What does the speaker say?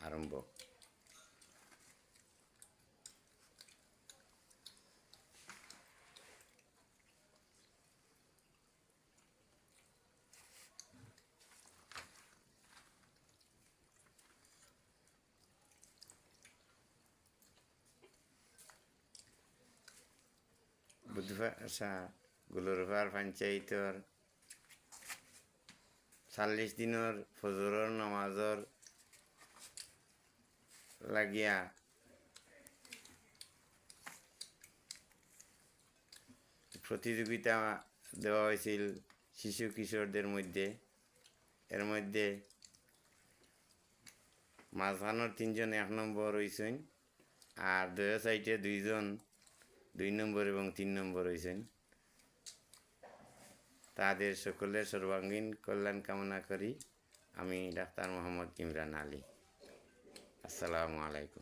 আরম্ভ। বুধভাষা গুলরভার পঞ্চায়েতর 40 দিনের ফজরের নামাজর লাগিয়া প্রতিযোগিতা দেওয়া হয়েছিল শিশু কিশোরদের মধ্যে। এর মধ্যে মাঝখানোর 3 জন 1 নম্বর হয়েছেন, আর দুই সাইডে 2 জন 2 নম্বর এবং 3 নম্বর হয়েছেন। তাদের সকলের সর্বাঙ্গীন কল্যাণ কামনা করি। আমি ডাক্তার মোহাম্মদ ইমরান আলী। আসসালামু আলাইকুম।